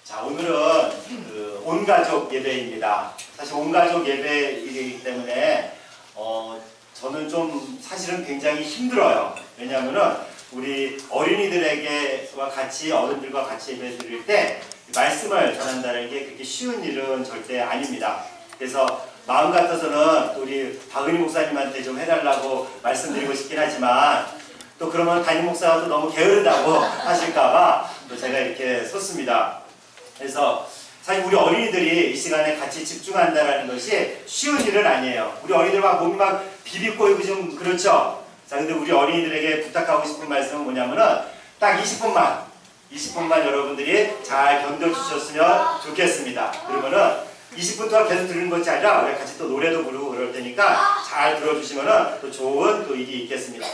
자, 오늘은 그 온가족 예배입니다. 사실 온가족 예배이기 때문에 저는 좀 사실은 굉장히 힘들어요. 왜냐하면은 우리 어린이들에게와 같이 어른들과 같이 예배 드릴 때 말씀을 전한다는 게 그렇게 쉬운 일은 절대 아닙니다. 그래서 마음 같아서는 또 우리 박은희 목사님한테 좀 해달라고 말씀드리고 싶긴 하지만 또 그러면 담임 목사가 또 너무 게으르다고 하실까봐 또 제가 이렇게 섰습니다. 그래서 사실 우리 어린이들이 이 시간에 같이 집중한다는 것이 쉬운 일은 아니에요. 우리 어린이들 막 몸이 막 비비꼬이고 좀 그렇죠? 자, 근데 우리 어린이들에게 부탁하고 싶은 말씀은 뭐냐면은 딱 20분만 여러분들이 잘 견뎌주셨으면 좋겠습니다. 그러면은 20분 동안 계속 들은 것이 아니라 우리 같이 또 노래도 부르고 그럴 테니까 잘 들어주시면은 또 좋은 또 일이 있겠습니다.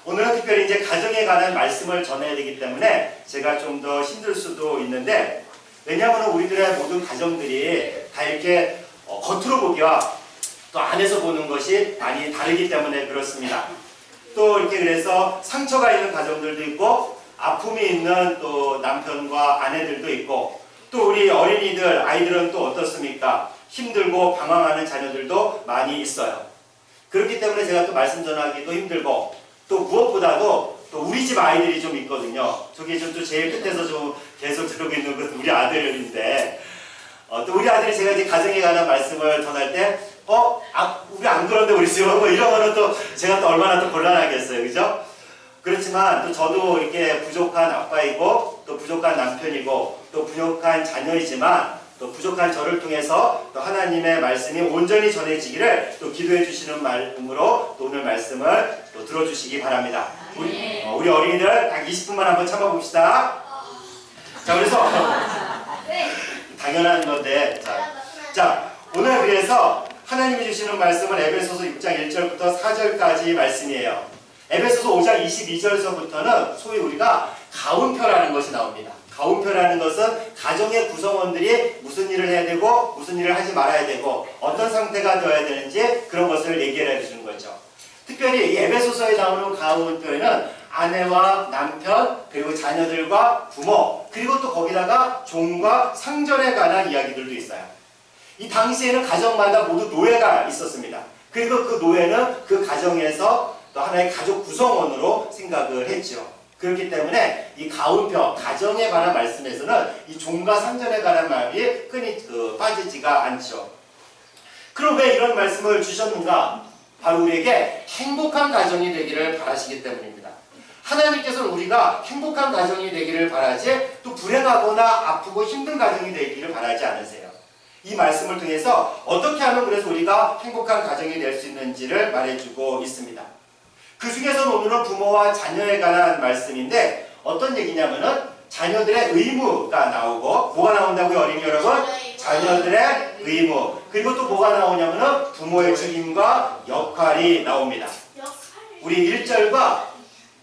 오늘은 특별히 이제 가정에 관한 말씀을 전해야 되기 때문에 제가 좀 더 힘들 수도 있는데, 왜냐하면 우리들의 모든 가정들이 다 이렇게 겉으로 보기와 또 안에서 보는 것이 많이 다르기 때문에 그렇습니다. 또 이렇게 그래서 상처가 있는 가정들도 있고 아픔이 있는 또 남편과 아내들도 있고 또 우리 어린이들, 아이들은 또 어떻습니까? 힘들고 방황하는 자녀들도 많이 있어요. 그렇기 때문에 제가 또 말씀 전하기도 힘들고 또 무엇보다도 또 우리 집 아이들이 좀 있거든요. 저기 좀 또 제일 끝에서 좀 계속 들고 있는 것은 우리 아들인데 또 우리 아들이 제가 이제 가정에 관한 말씀을 전할 때 우리 안 그런데 우리 집은 뭐 이런 거는 또 제가 또 얼마나 또 곤란하겠어요. 그죠? 그렇지만 또 저도 이렇게 부족한 아빠이고 또 부족한 남편이고 또 부족한 자녀이지만 또 부족한 저를 통해서 또 하나님의 말씀이 온전히 전해지기를 또 기도해 주시는 마음으로 또 오늘 말씀을 또 들어주시기 바랍니다. 우리 어린이들 딱 20분만 한번 참아봅시다. 자, 그래서 당연한 건데 자 오늘 그래서 하나님이 주시는 말씀은 에베소서 6장 1절부터 4절까지 말씀이에요. 에베소서 5장 22절서부터는 소위 우리가 가운표라는 것이 나옵니다. 가운표라는 것은 가정의 구성원들이 무슨 일을 해야 되고 무슨 일을 하지 말아야 되고 어떤 상태가 되어야 되는지 그런 것을 얘기해 주는 거죠. 특별히 이 에베소서에 나오는 가운표에는 아내와 남편 그리고 자녀들과 부모 그리고 또 거기다가 종과 상전에 관한 이야기들도 있어요. 이 당시에는 가정마다 모두 노예가 있었습니다. 그리고 그 노예는 그 가정에서 또 하나의 가족 구성원으로 생각을 했죠. 그렇기 때문에 이 가운표, 가정에 관한 말씀에서는 이 종과 상전에 관한 말이 끈이 빠지지가 않죠. 그럼 왜 이런 말씀을 주셨는가? 바로 우리에게 행복한 가정이 되기를 바라시기 때문입니다. 하나님께서는 우리가 행복한 가정이 되기를 바라지 또 불행하거나 아프고 힘든 가정이 되기를 바라지 않으세요. 이 말씀을 통해서 어떻게 하면 그래서 우리가 행복한 가정이 될 수 있는지를 말해주고 있습니다. 그 중에서 오늘은 부모와 자녀에 관한 말씀인데 어떤 얘기냐면은 자녀들의 의무가 나오고 뭐가 나온다고요, 어린이 여러분? 자녀들의 의무. 그리고 또 뭐가 나오냐면은 부모의 책임과 역할이 나옵니다. 우리 1절부터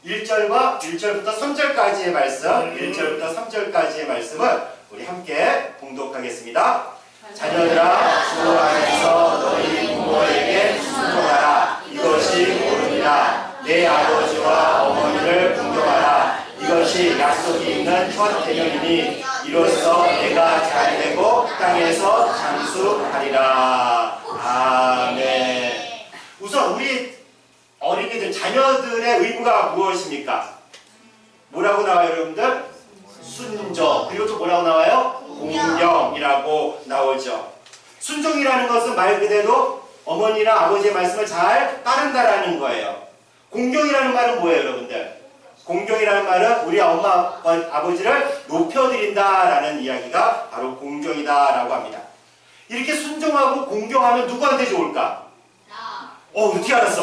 3절까지의 말씀, 1절부터 3절까지의 말씀을 우리 함께 봉독하겠습니다. 자녀들아, 주 안에서 너희 부모에게 순종하라. 이것이 옳으니라. 내 아버지와 어머니를 존경하라. 이것이 약속이 있는 첫 계명이니 이로써 내가 잘되고 땅에서 장수하리라. 아멘. 우선 우리 어린이들, 자녀들의 의무가 무엇입니까? 뭐라고 나와요, 여러분들? 순종. 그리고 또 뭐라고 나와요? 공경이라고 나오죠. 순종이라는 것은 말 그대로 어머니나 아버지의 말씀을 잘 따른다라는 거예요. 공경이라는 말은 뭐예요, 여러분들? 공경이라는 말은 우리 엄마, 아버지를 높여드린다라는 이야기가 바로 공경이다라고 합니다. 이렇게 순종하고 공경하면 누구한테 좋을까? 어떻게 알았어?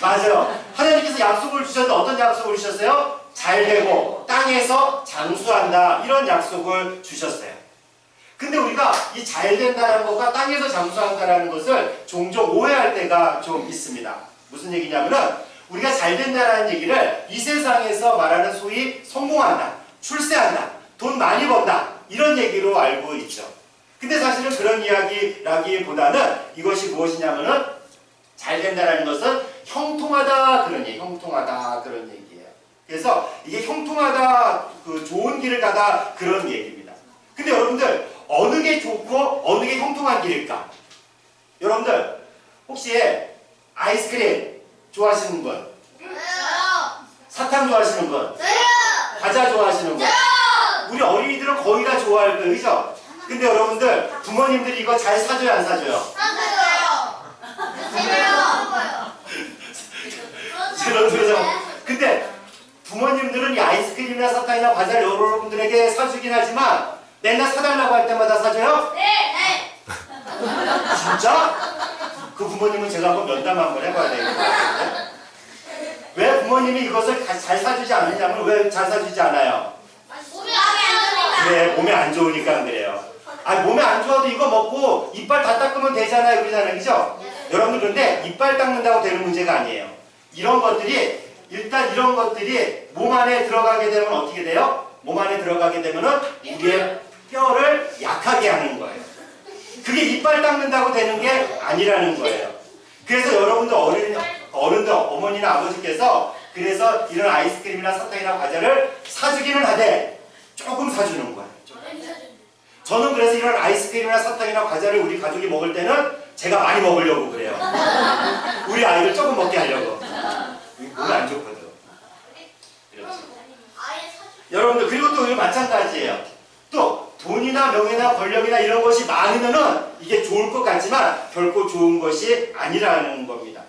맞아요. 하나님께서 약속을 주셨는데 어떤 약속을 주셨어요? 잘되고 땅에서 장수한다, 이런 약속을 주셨어요. 근데 우리가 이 잘된다는 것과 땅에서 장수한다는 것을 종종 오해할 때가 좀 있습니다. 무슨 얘기냐면은 우리가 잘된다는 얘기를 이 세상에서 말하는 소위 성공한다, 출세한다, 돈 많이 번다, 이런 얘기로 알고 있죠. 근데 사실은 그런 이야기라기보다는 이것이 무엇이냐면은 잘된다는 것은 형통하다, 그런 얘기, 형통하다, 그런 얘기예요. 그래서 이게 형통하다, 그 좋은 길을 가다 그런 얘기입니다. 근데 여러분들 어느 게 좋고 어느 게 형통한 길일까? 여러분들 혹시 아이스크림 좋아하시는 분? 사탕 좋아하시는 분? 과자 좋아하시는 분? 우리 어린이들은 거의 다 좋아할 거예요, 그죠? 근데 여러분들 부모님들이 이거 잘 사줘요, 안 사줘요? 근데 부모님들은 이 아이스크림이나 사탕이나 과자를 여러분들에게 사주긴 하지만 맨날 사달라고 할 때마다 사줘요? 네. 진짜? 그 부모님은 제가 한번 면담 한번 해봐야 되겠는데. 왜 부모님이 이것을 잘 사주지 않느냐면 왜 잘 사주지 않아요? 몸이 안 좋으니까. 그래, 몸에 안 좋으니까 그래요. 아니, 몸에 안 좋아도 이거 먹고 이빨 다 닦으면 되잖아요, 그러잖아요, 그죠? 여러분들 그런데 이빨 닦는다고 되는 문제가 아니에요. 이런 것들이 일단 이런 것들이 몸 안에 들어가게 되면 어떻게 돼요? 몸 안에 들어가게 되면은 우리의 뼈를 약하게 하는 거예요. 그게 이빨 닦는다고 되는 게 아니라는 거예요. 그래서 여러분들 어른들, 어머니나 아버지께서 그래서 이런 아이스크림이나 사탕이나 과자를 사주기는 하되 조금 사주는 거예요. 저는 그래서 이런 아이스크림이나 사탕이나 과자를 우리 가족이 먹을 때는 제가 많이 먹으려고 그래요. 우리 아이들 조금 먹게 하려고. 몸에 안 좋거든. 그렇지. 여러분들 그리고 또 이거 마찬가지예요. 또 돈이나 명예나 권력이나 이런 것이 많으면은 이게 좋을 것 같지만 결코 좋은 것이 아니라는 겁니다.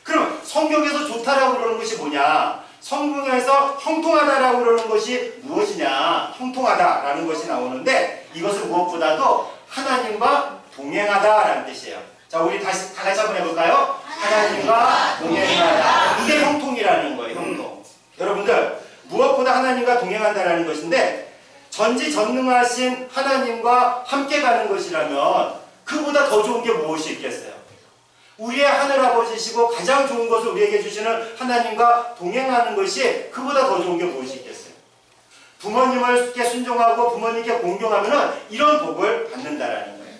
그럼 성경에서 좋다라고 그러는 것이 뭐냐? 성경에서 형통하다라고 그러는 것이 무엇이냐? 형통하다라는 것이 나오는데 이것은 무엇보다도 하나님과 동행하다라는 뜻이에요. 자, 우리 다시 다 같이 한번 해볼까요? 하나님과 동행하다. 이게 형통이라는 거예요. 형통. 여러분들 무엇보다 하나님과 동행한다라는 것인데 전지전능하신 하나님과 함께 가는 것이라면 그보다 더 좋은 게 무엇이 있겠어요? 우리의 하늘아버지시고 가장 좋은 것을 우리에게 주시는 하나님과 동행하는 것이 그보다 더 좋은 게 무엇이 있겠어요? 부모님께 순종하고 부모님께 공경하면 이런 복을 받는다라는 거예요.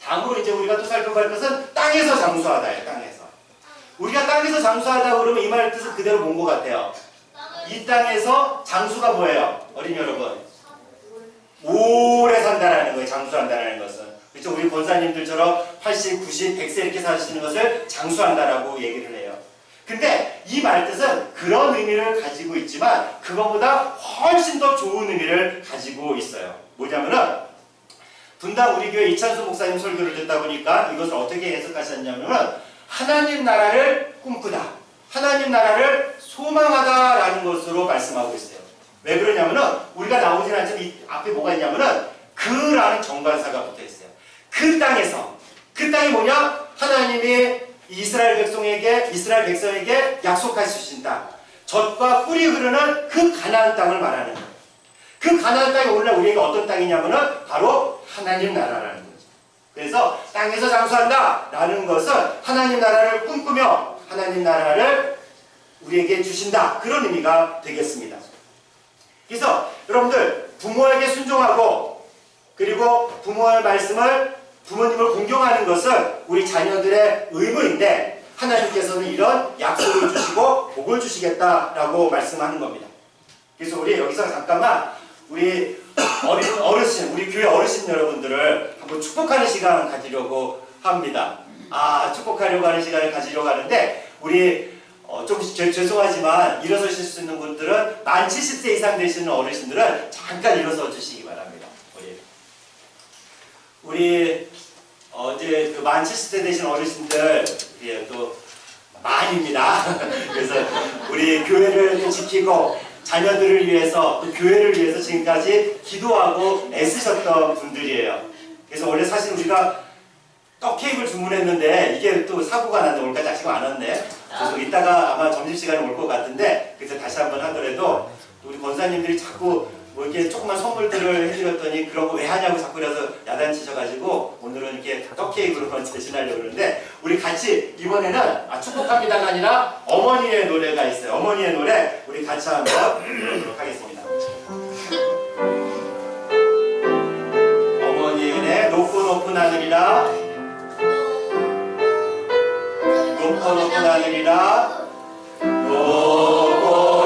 다음으로 이제 우리가 또 살펴볼 것은 땅에서 장수하다예요. 땅에서. 우리가 땅에서 장수하다 그러면 이 말 뜻은 그대로 본 것 같아요. 이 땅에서 장수가 뭐예요? 어린이 여러분. 오래 산다라는 거예요. 장수한다라는 것은. 그렇죠? 우리 권사님들처럼 80, 90, 100세 이렇게 사시는 것을 장수한다라고 얘기를 해요. 근데 이 말뜻은 그런 의미를 가지고 있지만 그거보다 훨씬 더 좋은 의미를 가지고 있어요. 뭐냐면은 분당 우리 교회 이찬수 목사님 설교를 듣다 보니까 이것을 어떻게 해석하셨냐면은 하나님 나라를 꿈꾸다. 하나님 나라를 소망하다라는 것으로 말씀하고 있어요. 왜 그러냐면은 우리가 나오진 않지만 이 앞에 뭐가 있냐면은 그라는 정관사가 붙어 있어요. 그 땅에서 그 땅이 뭐냐? 하나님이 이스라엘 백성에게 약속하신 땅, 젖과 꿀이 흐르는 그 가나안 땅을 말하는 거예요. 그 가나안 땅이 오늘날 우리에게 어떤 땅이냐면은 바로 하나님 나라라는 거죠. 그래서 땅에서 장수한다라는 것은 하나님 나라를 꿈꾸며 하나님 나라를 우리에게 주신다 그런 의미가 되겠습니다. 그래서 여러분들 부모에게 순종하고 그리고 부모의 말씀을 부모님을 공경하는 것은 우리 자녀들의 의무인데 하나님께서는 이런 약속을 주시고 복을 주시겠다라고 말씀하는 겁니다. 그래서 우리 여기서 잠깐만 우리 어르신, 우리 교회 어르신 여러분들을 한번 축복하는 시간을 가지려고 합니다. 축복하려고 하는 시간을 가지려고 하는데 우리 좀 죄송하지만 일어서실 수 있는 분들은 만 70세 이상 되시는 어르신들은 잠깐 일어서 주시기 바랍니다. 우리 이제 그 만 70세 되신 어르신들 또 많이입니다. 그래서 우리 교회를 또 지키고 자녀들을 위해서 또 교회를 위해서 지금까지 기도하고 애쓰셨던 분들이에요. 그래서 원래 사실 우리가 떡 케이크를 주문했는데 이게 또 사고가 났는데 오늘까지 아직 안 왔네. 그래서 이따가 아마 점심시간에 올 것 같은데 그래서 다시 한번 하더라도 우리 권사님들이 자꾸 뭐 이렇게 조그만 선물들을 해드렸더니 그런 거 왜 하냐고 자꾸 그래서 야단치셔가지고 오늘은 이렇게 떡 케이크로 대신하려고 그러는데 우리 같이 이번에는 축복합니다가 아니라 어머니의 노래가 있어요. 어머니의 노래 우리 같이 한번 부르도록 하겠습니다. 어머니의 은혜 높고 높은 하늘이라 높고 높은 하늘이라 높고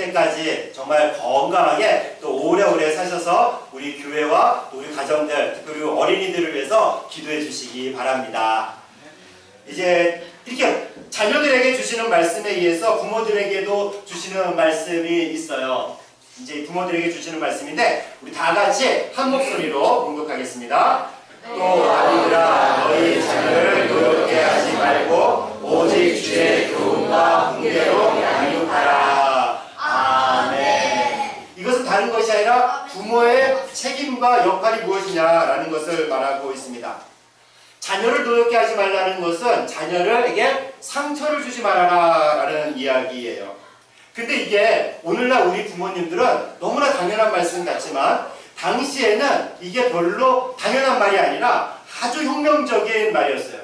때까지 정말 건강하게 또 오래오래 사셔서 우리 교회와 또 우리 가정들, 특별히 어린이들을 위해서 기도해 주시기 바랍니다. 이제 이렇게 자녀들에게 주시는 말씀에 의해서 부모들에게도 주시는 말씀이 있어요. 이제 부모들에게 주시는 말씀인데 우리 다 같이 한 목소리로 공독하겠습니다. 또 아비들아 너희 자녀를 노엽게 하지 말고 오직 주의 교훈과 훈계로 양육하라. 아멘. 이것은 다른 것이 아니라 부모의 책임과 역할이 무엇이냐라는 것을 말하고 있습니다. 자녀를 노엽게 하지 말라는 것은 자녀에게 상처를 주지 말아라라는 이야기예요. 근데 이게 오늘날 우리 부모님들은 너무나 당연한 말씀 같지만 당시에는 이게 별로 당연한 말이 아니라 아주 혁명적인 말이었어요.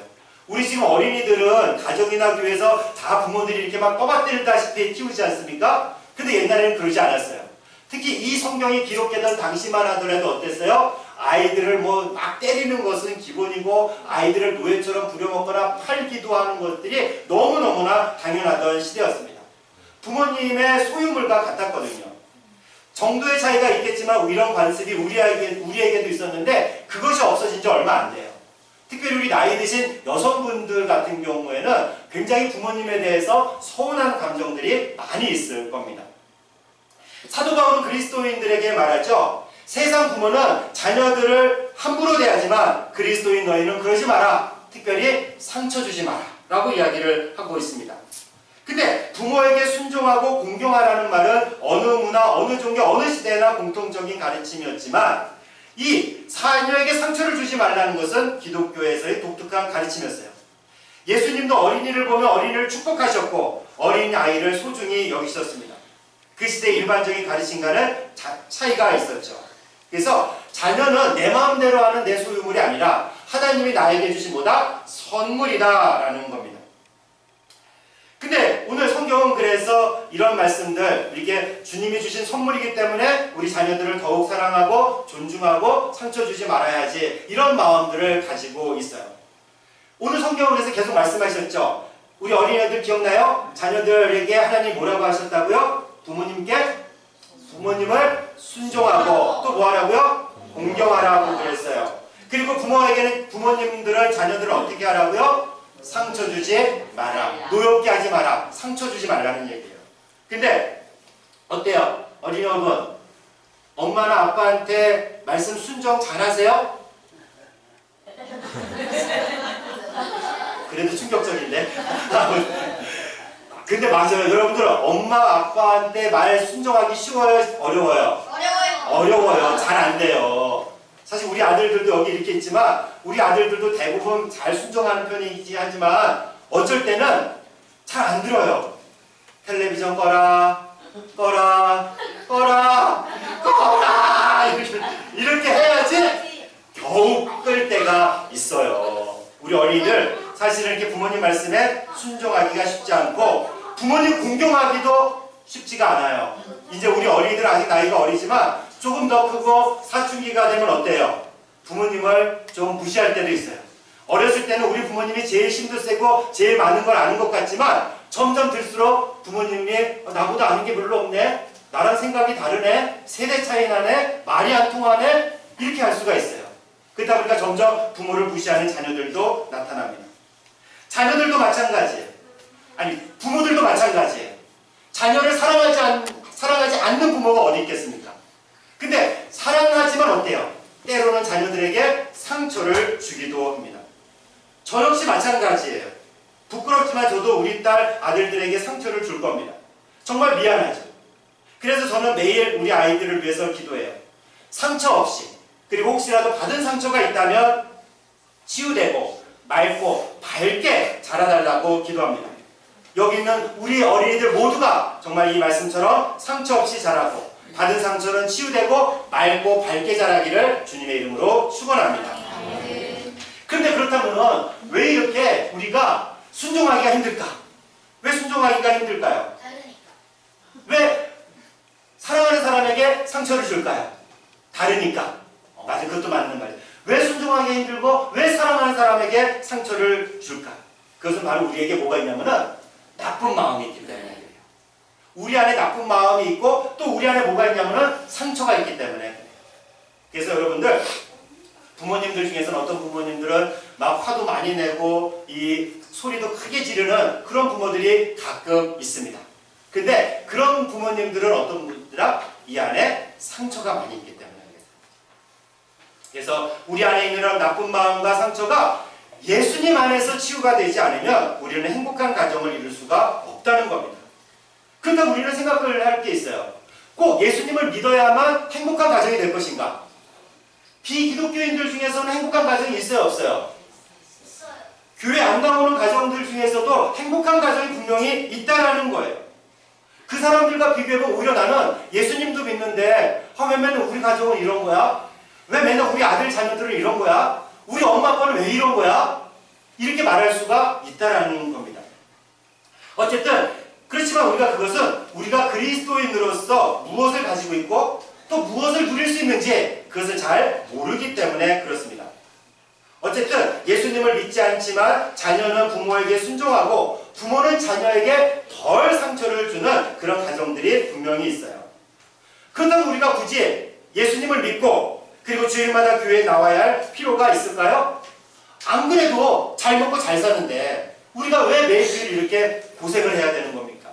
우리 지금 어린이들은 가정이나 교회에서 다 부모들이 이렇게 막 떠받들다시피 키우지 않습니까? 근데 옛날에는 그러지 않았어요. 특히 이 성경이 기록되던 당시만 하더라도 어땠어요? 아이들을 뭐 막 때리는 것은 기본이고 아이들을 노예처럼 부려먹거나 팔기도 하는 것들이 너무너무나 당연하던 시대였습니다. 부모님의 소유물과 같았거든요. 정도의 차이가 있겠지만 이런 관습이 우리에게도 있었는데 그것이 없어진 지 얼마 안 돼요. 특별히 우리 나이 드신 여성분들 같은 경우에는 굉장히 부모님에 대해서 서운한 감정들이 많이 있을 겁니다. 사도 바울은 그리스도인들에게 말하죠. 세상 부모는 자녀들을 함부로 대하지만 그리스도인 너희는 그러지 마라. 특별히 상처 주지 마라. 라고 이야기를 하고 있습니다. 근데 부모에게 순종하고 공경하라는 말은 어느 문화, 어느 종교, 어느 시대나 공통적인 가르침이었지만 이 자녀에게 상처를 주지 말라는 것은 기독교에서의 독특한 가르침이었어요. 예수님도 어린이를 보면 어린이를 축복하셨고 어린아이를 소중히 여기셨습니다. 그 시대의 일반적인 가르침과는 차이가 있었죠. 그래서 자녀는 내 마음대로 하는 내 소유물이 아니라 하나님이 나에게 주신 뭐다? 선물이다 라는 겁니다. 근데 오늘 성경은 그래서 이런 말씀들, 이게 주님이 주신 선물이기 때문에 우리 자녀들을 더욱 사랑하고 존중하고 상처 주지 말아야지 이런 마음들을 가지고 있어요. 오늘 성경은 그래서 계속 말씀하셨죠. 우리 어린애들 기억나요? 자녀들에게 하나님 뭐라고 하셨다고요? 부모님을 순종하고 또 뭐 하라고요? 공경하라고 그랬어요. 그리고 부모님들은 자녀들을 어떻게 하라고요? 상처 주지 마라. 노엽게 하지 마라. 상처 주지 말라는 얘기예요. 근데 어때요? 어린이 여러분, 엄마나 아빠한테 말씀 순종 잘하세요? 그래도 충격적인데? 근데 맞아요. 여러분들 엄마 아빠한테 말 순종하기 쉬워요? 어려워요? 어려워요. 잘 안 돼요. 사실 우리 아들들도 여기 이렇게 있지만 우리 아들들도 대부분 잘 순종하는 편이지 하지만 어쩔 때는 잘 안 들어요. 텔레비전 꺼라 이렇게 해야지 겨우 끌 때가 있어요. 우리 어린이들 사실은 이렇게 부모님 말씀에 순종하기가 쉽지 않고 부모님 공경하기도 쉽지가 않아요. 이제 우리 어린이들 아직 나이가 어리지만 조금 더 크고 사춘기가 되면 어때요? 부모님을 좀 무시할 때도 있어요. 어렸을 때는 우리 부모님이 제일 힘도 세고 제일 많은 걸 아는 것 같지만 점점 들수록 부모님이 나보다 아는 게 별로 없네, 나랑 생각이 다르네, 세대 차이 나네, 말이 안 통하네, 이렇게 할 수가 있어요. 그러다 보니까 점점 부모를 무시하는 자녀들도 나타납니다. 자녀들도 마찬가지예요. 아니 부모들도 마찬가지예요. 자녀를 사랑하지 않는 부모가 어디 있겠습니까? 근데 사랑하지만 어때요? 때로는 자녀들에게 상처를 주기도 합니다. 저 역시 마찬가지예요. 부끄럽지만 저도 우리 딸 아들들에게 상처를 줄 겁니다. 정말 미안하죠. 그래서 저는 매일 우리 아이들을 위해서 기도해요. 상처 없이, 그리고 혹시라도 받은 상처가 있다면 치유되고 맑고 밝게 자라달라고 기도합니다. 여기 있는 우리 어린이들 모두가 정말 이 말씀처럼 상처 없이 자라고 받은 상처는 치유되고 맑고 밝게 자라기를 주님의 이름으로 축원합니다. 그런데 그렇다면 왜 이렇게 우리가 순종하기가 힘들까? 왜 순종하기가 힘들까요? 왜 사랑하는 사람에게 상처를 줄까요? 다르니까. 맞아, 그것도 맞는 말이에요. 왜 순종하기 힘들고 왜 사랑하는 사람에게 상처를 줄까? 그것은 바로 우리에게 뭐가 있냐면은 나쁜 마음이 있기 때문이에요. 우리 안에 나쁜 마음이 있고 또 우리 안에 뭐가 있냐면은 상처가 있기 때문에. 그래서 여러분들 부모님들 중에서는 어떤 부모님들은 막 화도 많이 내고 이 소리도 크게 지르는 그런 부모들이 가끔 있습니다. 근데 그런 부모님들은 어떤 분들아? 이 안에 상처가 많이 있기 때문에. 그래서 우리 안에 있는 나쁜 마음과 상처가 예수님 안에서 치유가 되지 않으면 우리는 행복한 가정을 이룰 수가 없다는 겁니다. 그런데 우리는 생각을 할 게 있어요. 꼭 예수님을 믿어야만 행복한 가정이 될 것인가? 비기독교인들 중에서는 행복한 가정이 있어요, 없어요? 있어요. 교회 안 나오는 가정들 중에서도 행복한 가정이 분명히 있다라는 거예요. 그 사람들과 비교해보면 오히려 나는 예수님도 믿는데 왜 맨날 우리 가정은 이런 거야? 왜 맨날 우리 아들 자녀들은 이런 거야? 우리 엄마 아빠는 왜 이런 거야? 이렇게 말할 수가 있다라는 겁니다. 어쨌든 그렇지만 우리가 그리스도인으로서 무엇을 가지고 있고 또 무엇을 누릴 수 있는지 그것을 잘 모르기 때문에 그렇습니다. 어쨌든 예수님을 믿지 않지만 자녀는 부모에게 순종하고 부모는 자녀에게 덜 상처를 주는 그런 가정들이 분명히 있어요. 그렇다면 우리가 굳이 예수님을 믿고 그리고 주일마다 교회에 나와야 할 필요가 있을까요? 안 그래도 잘 먹고 잘 사는데 우리가 왜 매일주일 이렇게 고생을 해야 되는 겁니까?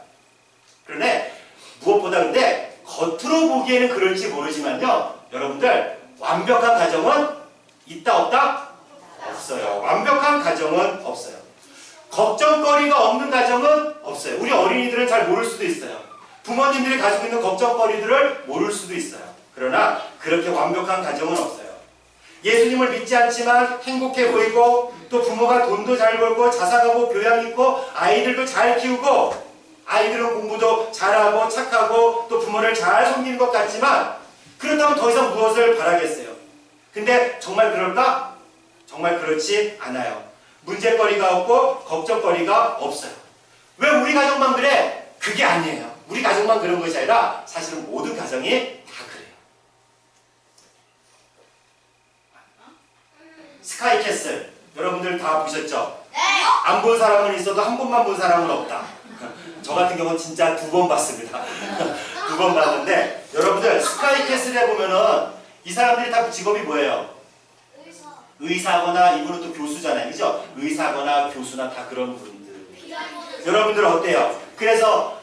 그런데 무엇보다 근데 겉으로 보기에는 그럴지 모르지만요. 여러분들 완벽한 가정은 있다 없다? 없어요. 완벽한 가정은 없어요. 걱정거리가 없는 가정은 없어요. 우리 어린이들은 잘 모를 수도 있어요. 부모님들이 가지고 있는 걱정거리들을 모를 수도 있어요. 그러나 그렇게 완벽한 가정은 없어요. 예수님을 믿지 않지만 행복해 보이고 또 부모가 돈도 잘 벌고 자상하고 교양 있고 아이들도 잘 키우고 아이들은 공부도 잘하고 착하고 또 부모를 잘 섬기는 것 같지만 그렇다면 더 이상 무엇을 바라겠어요? 근데 정말 그럴까? 정말 그렇지 않아요. 문제거리가 없고 걱정거리가 없어요. 왜 우리 가정만 그래? 그게 아니에요. 우리 가정만 그런 것이 아니라 사실은 모든 가정이 다 그래요. 스카이캐슬 여러분들 다 보셨죠? 네. 안 본 사람은 있어도 한 번만 본 사람은 없다. 저 같은 경우는 진짜 2번 봤습니다. 2번 봤는데 여러분들 스카이캐슬에 보면은 이 사람들이 다 직업이 뭐예요? 의사거나 이분은 또 교수잖아요. 그죠? 의사거나 교수나 다 그런 분들. 여러분들 어때요? 그래서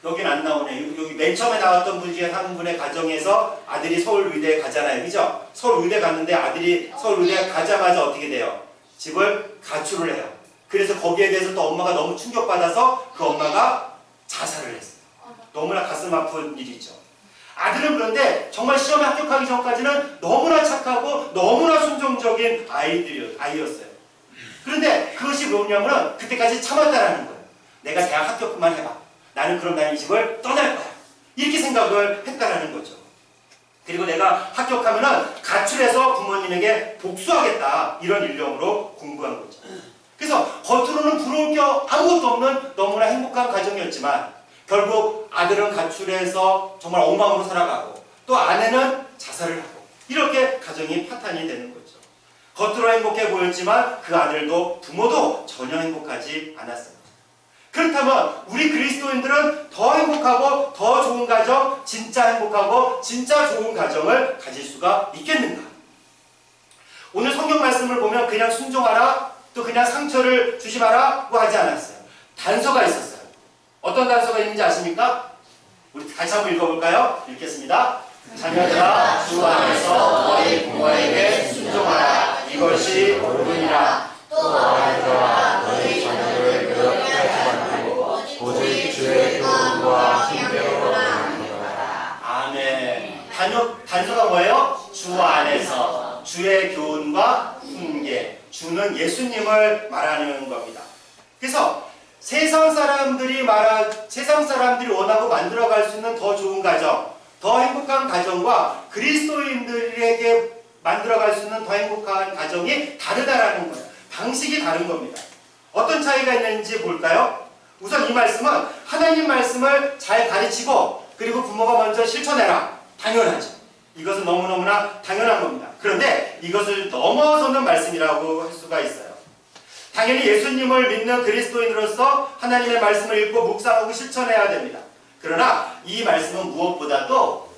여긴 안 나오네. 여기 맨 처음에 나왔던 분 중에 한 분의 가정에서 아들이 서울의대에 가잖아요. 그죠? 서울의대 갔는데 아들이 서울의대 가자마자 어떻게 돼요? 집을 가출을 해요. 그래서 거기에 대해서 또 엄마가 너무 충격받아서 그 엄마가 자살을 했어요. 너무나 가슴 아픈 일이죠. 아들은 그런데 정말 시험에 합격하기 전까지는 너무나 착하고 너무나 순종적인 아이였어요. 그런데 그것이 뭐냐면 그때까지 참았다라는 거예요. 내가 대학 합격만 해봐. 나는 그럼 나는 이 집을 떠날 거야. 이렇게 생각을 했다라는 거죠. 그리고 내가 합격하면은 가출해서 부모님에게 복수하겠다. 이런 일념으로 공부한 거죠. 그래서 겉으로는 부러울 게 아무것도 없는 너무나 행복한 가정이었지만 결국 아들은 가출해서 정말 엉망으로 살아가고 또 아내는 자살을 하고 이렇게 가정이 파탄이 되는 거죠. 겉으로 행복해 보였지만 그 아들도 부모도 전혀 행복하지 않았습니다. 그렇다면 우리 그리스도인들은 더 행복하고 더 좋은 가정, 진짜 행복하고 진짜 좋은 가정을 가질 수가 있겠는가? 오늘 성경 말씀을 보면 그냥 순종하라 또 그냥 상처를 주지 마라고 하지 않았어요. 단서가 있었어요. 어떤 단서가 있는지 아십니까? 우리 같이 한번 읽어볼까요? 읽겠습니다. 자녀들아 주 안에서 너희 부모에게 순종하라. 이것이 옳으니라. 또 아들아 너희 자녀를 괴롭게 하지 말고 오직 주의 교훈과 훈계로 행하라. 아멘. 단서가 뭐예요? 주 안에서 주의 교훈과 훈계. 주는 예수님을 말하는 겁니다. 그래서 세상 사람들이 원하고 만들어갈 수 있는 더 좋은 가정, 더 행복한 가정과 그리스도인들에게 만들어갈 수 있는 더 행복한 가정이 다르다라는 거예요. 방식이 다른 겁니다. 어떤 차이가 있는지 볼까요? 우선 이 말씀은 하나님 말씀을 잘 가르치고 그리고 부모가 먼저 실천해라. 당연하죠. 이것은 너무너무나 당연한 겁니다. 그런데 이것을 넘어서는 말씀이라고 할 수가 있어요. 당연히 예수님을 믿는 그리스도인으로서 하나님의 말씀을 읽고 묵상하고 실천해야 됩니다. 그러나 이 말씀은 무엇보다도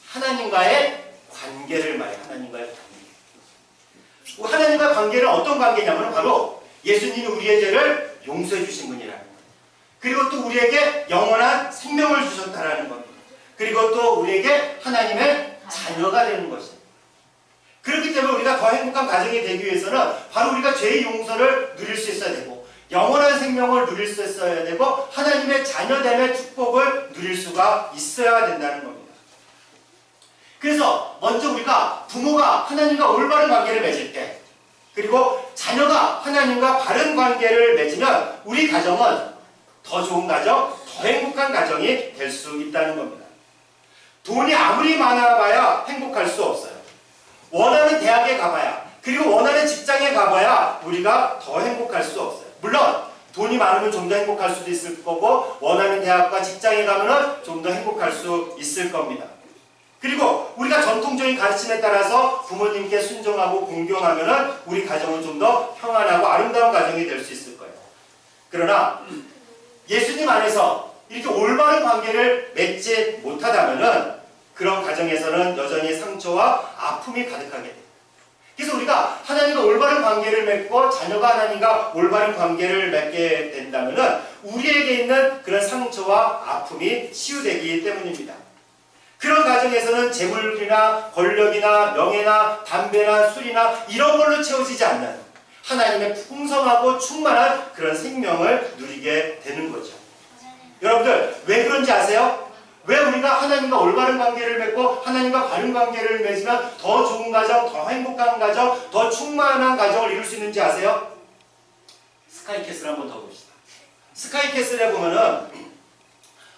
하나님과의 관계를 말해요. 하나님과의 관계. 하나님과 관계는 어떤 관계냐면 바로 예수님이 우리의 죄를 용서해 주신 분이라는 거예요. 그리고 또 우리에게 영원한 생명을 주셨다라는 겁니다. 그리고 또 우리에게 하나님의 자녀가 되는 것입니다. 그렇기 때문에 우리가 더 행복한 가정이 되기 위해서는 바로 우리가 죄의 용서를 누릴 수 있어야 되고 영원한 생명을 누릴 수 있어야 되고 하나님의 자녀됨의 축복을 누릴 수가 있어야 된다는 겁니다. 그래서 먼저 우리가 부모가 하나님과 올바른 관계를 맺을 때 그리고 자녀가 하나님과 바른 관계를 맺으면 우리 가정은 더 좋은 가정, 더 행복한 가정이 될 수 있다는 겁니다. 돈이 아무리 많아봐야 행복할 수 없어요. 원하는 대학에 가봐야 그리고 원하는 직장에 가봐야 우리가 더 행복할 수 없어요. 물론 돈이 많으면 좀 더 행복할 수도 있을 거고 원하는 대학과 직장에 가면 좀 더 행복할 수 있을 겁니다. 그리고 우리가 전통적인 가르침에 따라서 부모님께 순종하고 공경하면 우리 가정은 좀 더 평안하고 아름다운 가정이 될 수 있을 거예요. 그러나 예수님 안에서 이렇게 올바른 관계를 맺지 못하다면 그런 가정에서는 여전히 상처와 아픔이 가득하게 돼요. 그래서 우리가 하나님과 올바른 관계를 맺고 자녀가 하나님과 올바른 관계를 맺게 된다면 우리에게 있는 그런 상처와 아픔이 치유되기 때문입니다. 그런 가정에서는 재물이나 권력이나 명예나 담배나 술이나 이런 걸로 채워지지 않는 하나님의 풍성하고 충만한 그런 생명을 누리게 되는 거죠. 여러분들 왜 그런지 아세요? 왜 우리가 하나님과 올바른 관계를 맺고 하나님과 바른 관계를 맺으면 더 좋은 가정, 더 행복한 가정, 더 충만한 가정을 이룰 수 있는지 아세요? 스카이캐슬 한번 더 봅시다. 스카이캐슬에 보면은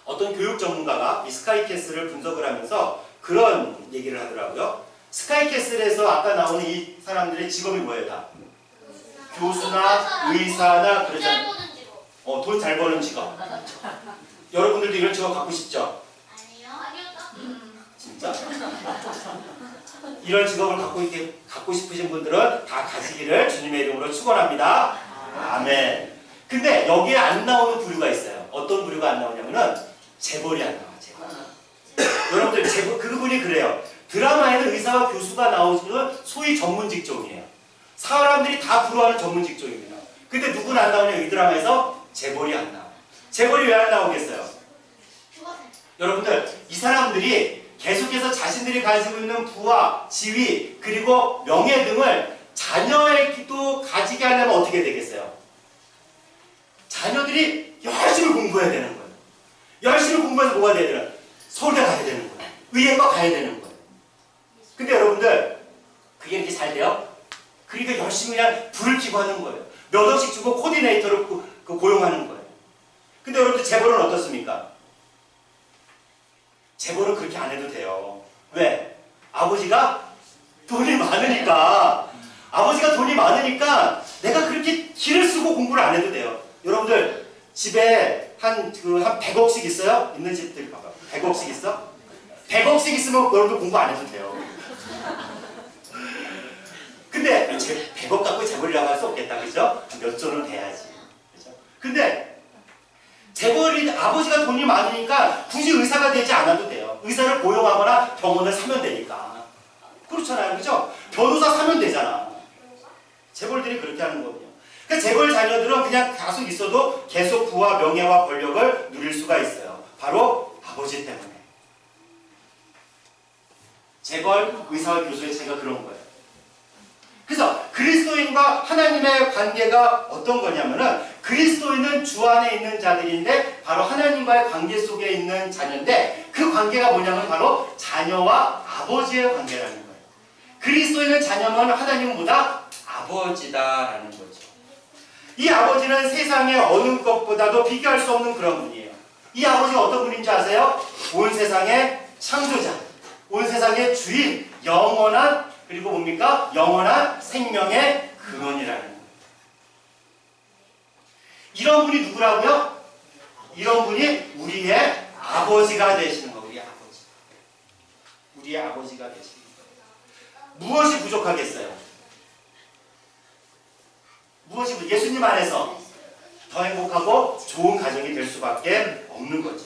어떤 교육 전문가가 이 스카이캐슬을 분석을 하면서 그런 얘기를 하더라고요. 스카이캐슬에서 아까 나오는 이 사람들의 직업이 뭐예요? 다? 교수나 의사나 그러잖아요. 돈 잘 버는 직업. 여러분들도 이런 직업 갖고 싶죠? 진짜? 이런 직업을 갖고 싶으신 분들은 다 가지기를 주님의 이름으로 축원합니다. 아멘. 근데 여기에 안 나오는 부류가 있어요. 어떤 부류가 안 나오냐면은 재벌이 안 나와. 재벌. 여러분들 그분이 그래요. 드라마에는 의사와 교수가 나오는 소위 전문 직종이에요. 사람들이 다 부러워하는 전문 직종입니다. 근데 누구는 안 나오냐 이 드라마에서 재벌이 안 나와. 재벌이 왜 안 나오겠어요? 여러분들 이 사람들이 계속해서 자신들이 가지고 있는 부와 지위 그리고 명예 등을 자녀에게도 가지게 하려면 어떻게 되겠어요? 자녀들이 열심히 공부해야 되는 거예요. 열심히 공부해서 뭐가 돼야 되나? 서울대 가야 되는 거예요. 의예과 가야 되는 거예요. 근데 여러분들 그게 이렇게 잘 돼요? 그러니까 열심히 그냥 불을 켜고 하는 거예요. 몇 억씩 주고 코디네이터를 고용하는 거예요. 근데 여러분들 재벌은 어떻습니까? 재벌은 그렇게 안 해도 돼요. 왜? 아버지가 돈이 많으니까. 아버지가 돈이 많으니까 내가 그렇게 기를 쓰고 공부를 안 해도 돼요. 여러분들 집에 한 100억씩 있어요? 있는 집들 봐봐. 100억씩 있어? 100억씩 있으면 여러분들 공부 안 해도 돼요. 근데 100억 갖고 재벌이라고 할 수 없겠다. 그죠? 몇 조는 돼야지. 그죠? 근데 재벌이 아버지가 돈이 많으니까 굳이 의사가 되지 않아도 돼요. 의사를 고용하거나 병원을 사면 되니까. 그렇잖아요. 그죠? 변호사 사면 되잖아. 재벌들이 그렇게 하는 거거든요. 그러니까 재벌 자녀들은 그냥 계속 있어도 계속 부와 명예와 권력을 누릴 수가 있어요. 바로 아버지 때문에. 재벌, 의사와 교수의 차이가 그런 거예요. 그래서 그리스도인과 하나님의 관계가 어떤 거냐면은 그리스도인은 주 안에 있는 자들인데 바로 하나님과의 관계 속에 있는 자녀인데 그 관계가 뭐냐면 바로 자녀와 아버지의 관계라는 거예요. 그리스도인은 자녀면 하나님은 뭐다? 아버지다라는 거죠. 이 아버지는 세상의 어느 것보다도 비교할 수 없는 그런 분이에요. 이 아버지가 어떤 분인지 아세요? 온 세상의 창조자, 온 세상의 주인, 영원한 그리고 뭡니까? 영원한 생명의 근원이라는 거예요. 이런 분이 누구라고요? 이런 분이 우리의 아버지가 되시는 거예요. 우리 아버지. 우리의 아버지가 되시는 거예요. 무엇이 부족하겠어요? 무엇이 예수님 안에서 더 행복하고 좋은 가정이 될 수밖에 없는 거죠.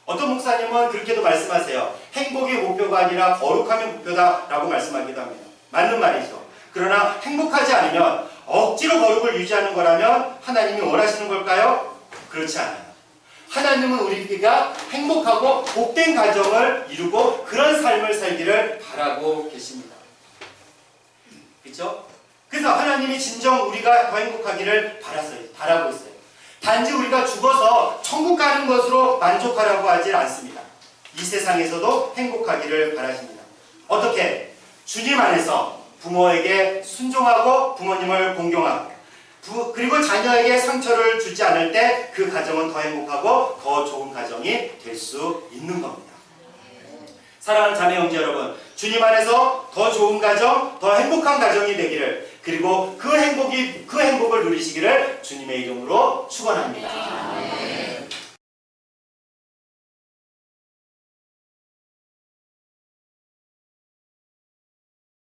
어떤 목사님은 그렇게도 말씀하세요. 행복이 목표가 아니라 거룩함이 목표다라고 말씀하기도 합니다. 맞는 말이죠. 그러나 행복하지 않으면 억지로 거룩을 유지하는 거라면 하나님이 원하시는 걸까요? 그렇지 않아요. 하나님은 우리가 행복하고 복된 가정을 이루고 그런 삶을 살기를 바라고 계십니다. 그렇죠? 그래서 하나님이 진정 우리가 더 행복하기를 바라고 있어요. 단지 우리가 죽어서 천국 가는 것으로 만족하라고 하지 않습니다. 이 세상에서도 행복하기를 바라십니다. 어떻게? 주님 안에서 부모에게 순종하고 부모님을 공경하고 그리고 자녀에게 상처를 주지 않을 때 그 가정은 더 행복하고 더 좋은 가정이 될 수 있는 겁니다. 사랑하는 자매 형제 여러분, 주님 안에서 더 좋은 가정, 더 행복한 가정이 되기를, 그리고 그 행복을 누리시기를 주님의 이름으로 축원합니다.